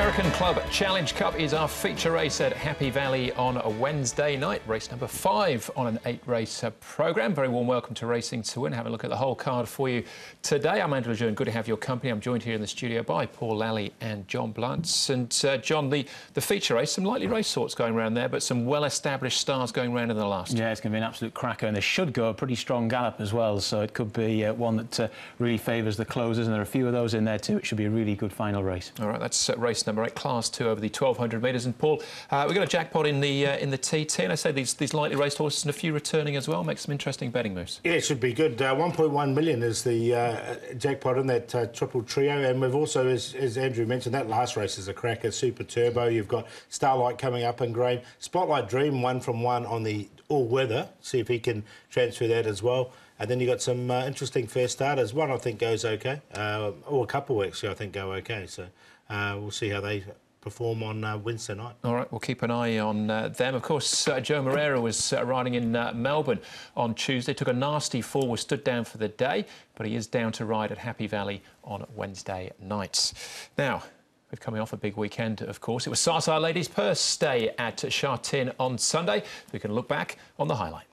American Club Challenge Cup is our feature race at Happy Valley on a Wednesday night. Race number 5 on an 8-race programme. Very warm welcome to Racing to Win. Have a look at the whole card for you today. I'm Andrew Lejeune. Good to have your company. I'm joined here in the studio by Paul Lally and John Bluntz. And John, the feature race, some lightly race sorts going around there, but some well-established stars going around in the last. Yeah, it's going to be an absolute cracker, and they should go a pretty strong gallop as well, so it could be one that really favours the closers, and there are a few of those in there too. It should be a really good final race. All right, that's race number 8, Class 2 over the 1,200 metres. And Paul, we've got a jackpot in the TT, and I say these lightly raced horses and a few returning as well. Make some interesting betting moves. Yeah, it should be good. 1.1 million is the jackpot in that triple trio, and we've also, as Andrew mentioned, that last race is a cracker. Super Turbo. You've got Starlight coming up in grade. Spotlight Dream 1 from 1 on the all-weather. See if he can transfer that as well. And then you've got some interesting fair starters. One I think goes okay, or a couple actually I think go okay. So we'll see how they perform on Wednesday night. All right, we'll keep an eye on them. Of course, Joe Moreira was riding in Melbourne on Tuesday. Took a nasty fall, was stood down for the day, but he is down to ride at Happy Valley on Wednesday nights. Now, we're coming off a big weekend, of course. It was Sarsar Ladies Purse Day at Sha Tin on Sunday. We can look back on the highlight.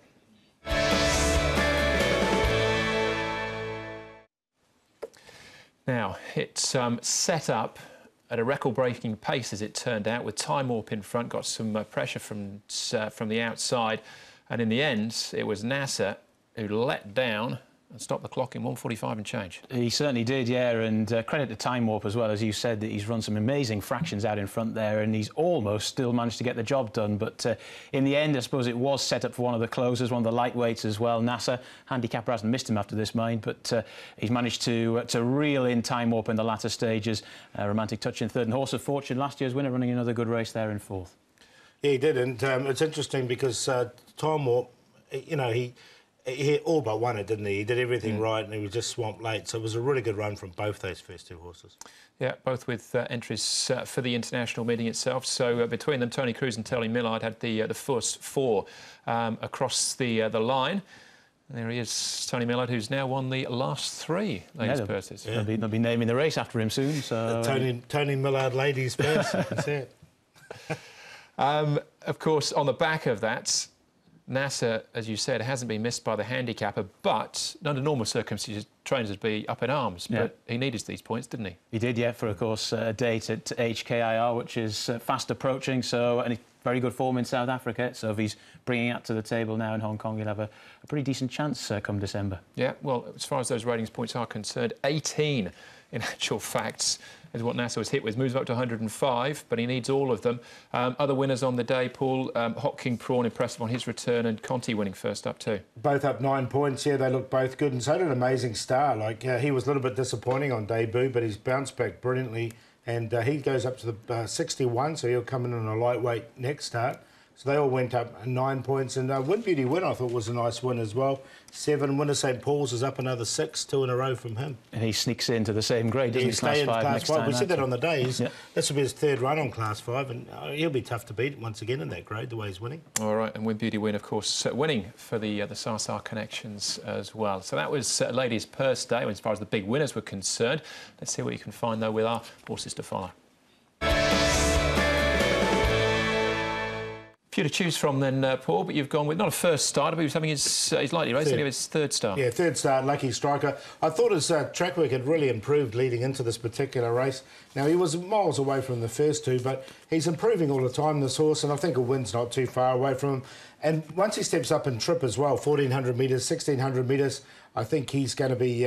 Now, it's set up at a record-breaking pace, as it turned out, with Time Warp in front, got some pressure from the outside, and in the end, it was NASA who let down and stopped the clock in 1:45 and change. He certainly did, yeah, and credit to Time Warp as well, as you said, that he's run some amazing fractions out in front there, and he's almost still managed to get the job done. But in the end, I suppose it was set up for one of the closers, one of the lightweights as well. NASA, handicapper, hasn't missed him after this, mind, but he's managed to reel in Time Warp in the latter stages. Romantic Touch in third, and Horse of Fortune, last year's winner, running another good race there in fourth. Yeah, he did, and it's interesting because Time Warp, you know, he all but won it, didn't he? He did everything right, and he was just swamped late. So it was a really good run from both those first two horses. Yeah, both with entries for the international meeting itself. So between them, Tony Cruz and Tony Millard had the first 4 across the line. And there he is, Tony Millard, who's now won the last 3 Ladies' Purses. Yeah. They'll be naming the race after him soon. So Tony Millard Ladies' Purse, that's it. Of course, on the back of that, NASA, as you said, hasn't been missed by the handicapper, but under normal circumstances, trainers would be up in arms. Yeah. But he needed these points, didn't he? He did, yeah, for, of course, a date at HKIR, which is fast approaching. So, and very good form in South Africa. So if he's bringing that to the table now in Hong Kong, he'll have a pretty decent chance come December. Yeah, well, as far as those ratings points are concerned, 18 in actual facts is what NASA was hit with. Moves up to 105, but he needs all of them. Other winners on the day, Paul, Hot King Prawn, impressive on his return, and Conti winning first up too. Both up 9 points, yeah, they look both good, and so did Amazing Star. Like, he was a little bit disappointing on debut, but he's bounced back brilliantly, and he goes up to the 61, so he'll come in on a lightweight next start. So they all went up 9 points, and Win Beauty Win, I thought, was a nice win as well. 7. Winner St Paul's is up another 6, 2 in a row from him. And he sneaks into the same grade, doesn't he? Class 5 next time. We said that on the day. This will be his 3rd run on Class 5, and he'll be tough to beat once again in that grade, the way he's winning. All right, and Win Beauty Win, of course, winning for the Sarsar connections as well. So that was Ladies' Purse Day, as far as the big winners were concerned. Let's see what you can find, though, with our horses to follow. Few to choose from then, Paul, but you've gone with not a first starter, but he was having his lightly race, and he was his 3rd start. Yeah, 3rd start, Lucky Striker. I thought his track work had really improved leading into this particular race. Now, he was miles away from the first 2, but he's improving all the time, this horse, and I think a win's not too far away from him. And once he steps up in trip as well, 1,400 metres, 1,600 metres, I think he's going to be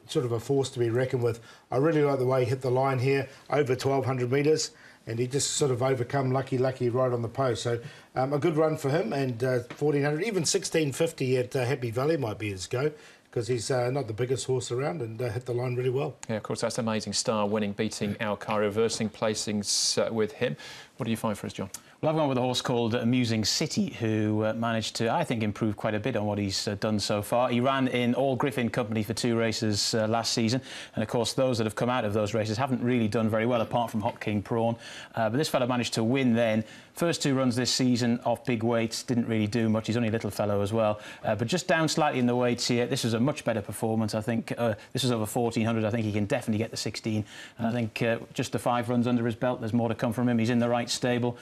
sort of a force to be reckoned with. I really like the way he hit the line here, over 1,200 metres. And he just sort of overcome Lucky right on the post. So a good run for him, and 1,400, even 1,650 at Happy Valley might be his go, because he's not the biggest horse around, and hit the line really well. Yeah, of course, that's Amazing Star winning, beating Alcari, reversing placings with him. What do you find for us, John? Well, I've gone with a horse called Amusing City, who managed to, I think, improve quite a bit on what he's done so far. He ran in all Griffin company for 2 races last season, and of course those that have come out of those races haven't really done very well, apart from Hot King Prawn. But this fella managed to win then. First 2 runs this season off big weights, didn't really do much. He's only a little fellow as well, but just down slightly in the weights here. This was a much better performance. I think this was over 1400. I think he can definitely get the 16. And I think just the 5 runs under his belt, there's more to come from him. He's in the right stable.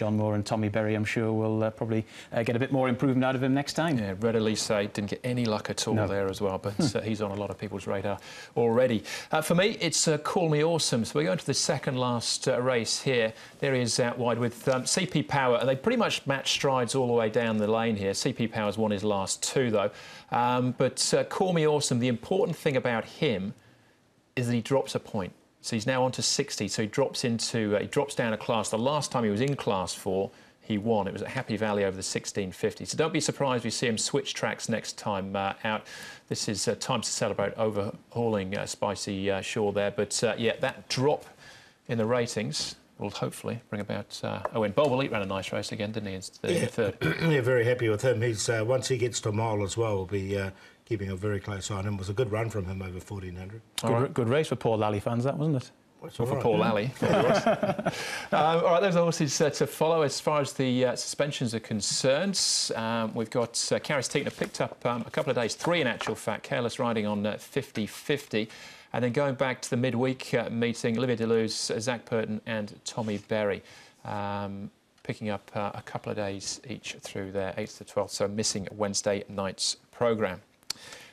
John Moore and Tommy Berry, I'm sure, will probably get a bit more improvement out of him next time. Yeah, Red Elise didn't get any luck at all there as well, but he's on a lot of people's radar already. For me, it's Call Me Awesome. So we're going to the second last race here. There he is out wide with CP Power, and they pretty much match strides all the way down the lane here. CP Power's won his last 2, though. But Call Me Awesome, the important thing about him is that he drops a point. So he's now on to 60, so he drops down a class. The last time he was in Class 4, he won. It was at Happy Valley over the 1650. So don't be surprised if you see him switch tracks next time out. This is Time to Celebrate overhauling Spicy Shore there. But yeah, that drop in the ratings will hopefully bring about a win. Bob Elite ran a nice race again, didn't he, in third? Yeah, very happy with him. He's once he gets to a mile as well, we'll be keeping a very close eye on him. It was a good run from him over 1400. Good race for Paul Lally fans, that, wasn't it? For Paul Lally. All right, those are horses to follow as far as the suspensions are concerned. We've got Karis Tietner picked up a couple of days, 3 in actual fact, careless riding on 50-50. And then going back to the midweek meeting, Olivia Deleuze, Zach Purton and Tommy Berry picking up a couple of days each through their 8th to 12th, so missing Wednesday night's programme.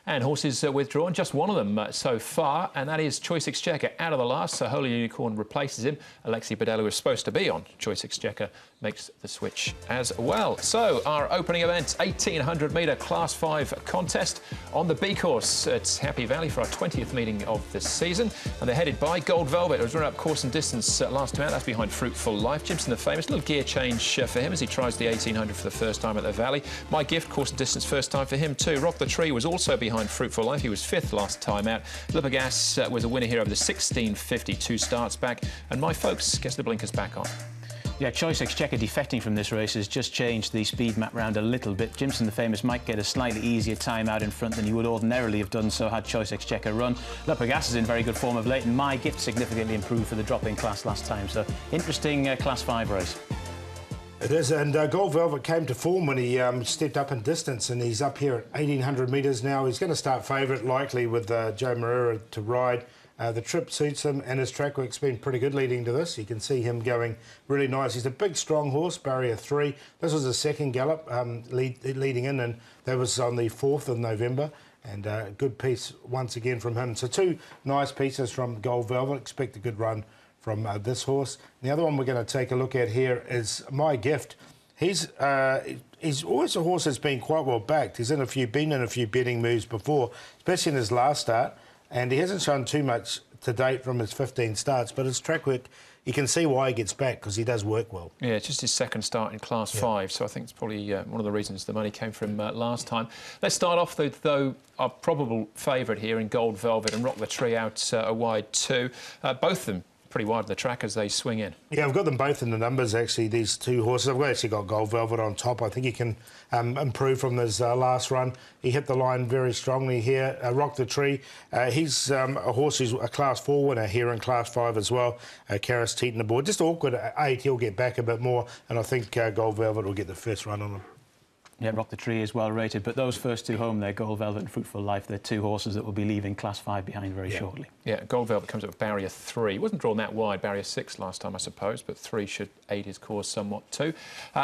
And horses withdrawn, just one of them so far, and that is Choice Exchequer out of the last, so Holy Unicorn replaces him. Alexi Badella, who is supposed to be on Choice Exchequer, makes the switch as well. So our opening event, 1800 metre Class 5 contest on the B course at Happy Valley for our 20th meeting of the season. And they're headed by Gold Velvet, who's run up course and distance last time out. That's behind Fruitful Life. Jimson the Famous, little gear change for him as he tries the 1800 for the first time at the Valley. My Gift, course and distance, first time for him too. Rock the Tree was also behind Fruitful Life. He was 5th last time out. Lipagas was a winner here over the 1650, 2 starts back. And My Folks gets the blinkers back on. Yeah, Choice Exchequer defecting from this race has just changed the speed map round a little bit. Jimson the Famous might get a slightly easier time out in front than he would ordinarily have done so had Choice Exchequer run. Lipagas is in very good form of late, and My Gift significantly improved for the drop-in class last time. So interesting Class 5 race. It is, and Gold Velvet came to form when he stepped up in distance, and he's up here at 1800 metres now. He's going to start favourite, likely, with Joe Moreira to ride. The trip suits him, and his track work's been pretty good leading to this. You can see him going really nice. He's a big, strong horse, barrier 3. This was his second gallop leading in, and that was on the 4th of November. And a good piece once again from him. So 2 nice pieces from Gold Velvet. Expect a good run from this horse. The other one we're going to take a look at here is My Gift. He's always a horse that's been quite well backed. He's been in a few betting moves before, especially in his last start. And he hasn't shown too much to date from his 15 starts, but his track work, you can see why he gets back, because he does work well. Yeah, it's just his second start in Class 5, so I think it's probably one of the reasons the money came from last time. Let's start off, though, our probable favourite here in Gold Velvet and Rock the Tree out a wide 2. Both of them pretty wide on the track as they swing in. Yeah, I've got them both in the numbers, actually, these 2 horses. I've actually got Gold Velvet on top. I think he can improve from his last run. He hit the line very strongly here. Rock the Tree, he's a horse who's a Class 4 winner here in Class 5 as well. Karis Tietner aboard. Just awkward at 8, he'll get back a bit more, and I think Gold Velvet will get the first run on him. Yeah, Rock the Tree is well rated, but those first 2 home there, Gold Velvet and Fruitful Life, they're 2 horses that will be leaving Class 5 behind very shortly. Yeah, Gold Velvet comes up with barrier 3. He wasn't drawn that wide, barrier 6 last time, I suppose, but 3 should aid his cause somewhat too.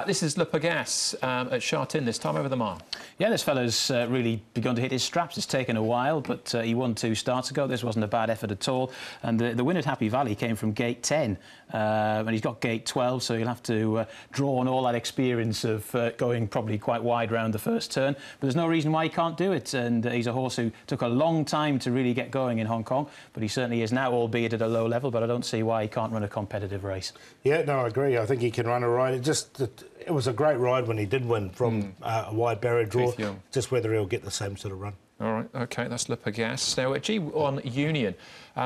This is Lipagas at Chartin, this time over the mile. Yeah, this fella's really begun to hit his straps. It's taken a while, but he won 2 starts ago. This wasn't a bad effort at all. And the win at Happy Valley came from gate 10. And he's got gate 12, so he'll have to draw on all that experience of going probably quite wide round the first turn. But there's no reason why he can't do it. And he's a horse who took a long time to really get going in Hong Kong, but he certainly is now, albeit at a low level. But I don't see why he can't run a competitive race. Yeah, no, I agree. I think he can run a ride. It was a great ride when he did win from a wide barrier draw. Just whether he'll get the same sort of run. All right, OK, that's Le Pegasus. Now, G1 Union,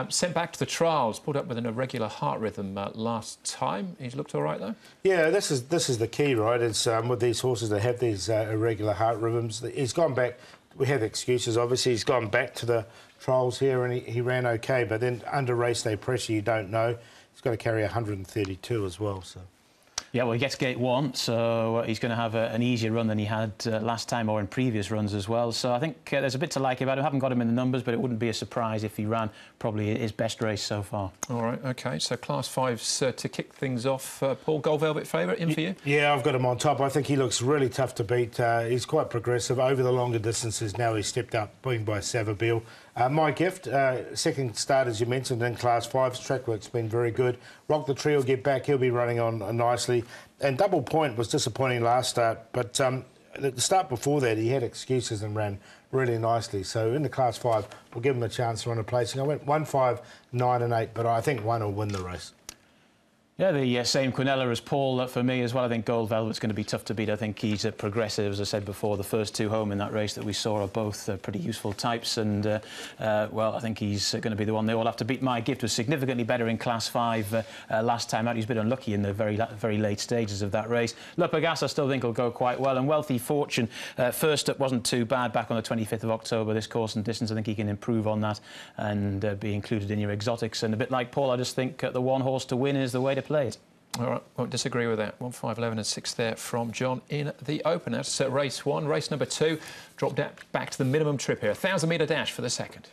sent back to the trials, pulled up with an irregular heart rhythm last time. He's looked all right, though? Yeah, this is the key, right? It's with these horses that have these irregular heart rhythms. He's gone back. We have excuses, obviously. He's gone back to the trials here and he ran OK, but then under race day pressure, you don't know. He's got to carry 132 as well, so... Yeah, well, he gets gate 1, so he's going to have an easier run than he had last time or in previous runs as well. So I think there's a bit to like about him. I haven't got him in the numbers, but it wouldn't be a surprise if he ran probably his best race so far. All right, OK. So Class 5's to kick things off. Paul, Gold Velvet favourite, in for you? Yeah, I've got him on top. I think he looks really tough to beat. He's quite progressive over the longer distances. Now he's stepped up, being by Savabeel. My Gift, second start, as you mentioned, in Class 5's track work's been very good. Rock the Tree will get back. He'll be running on nicely. And Double Point was disappointing last start, but the start before that, he had excuses and ran really nicely. So in the Class 5, we'll give him a chance to run a placing. I went 1, 5, 9 and 8, but I think 1 will win the race. Yeah, the same Quinella as Paul for me as well. I think Gold Velvet's going to be tough to beat. I think he's progressive, as I said before. The first two home in that race that we saw are both pretty useful types, and well, I think he's going to be the one they all have to beat. My Gift was significantly better in Class 5 last time out. He's been unlucky in the very late stages of that race. Le Pegasus I still think will go quite well, and Wealthy Fortune first up wasn't too bad back on the 25th of October. This course and distance, I think he can improve on that and be included in your exotics. And a bit like Paul, I just think the one horse to win is the way to play it. All right, won't disagree with that. 1, 5, 11 and 6 there from John in the open. That's race 1. Race number 2 dropped back to the minimum trip here. 1,000 metre dash for the second.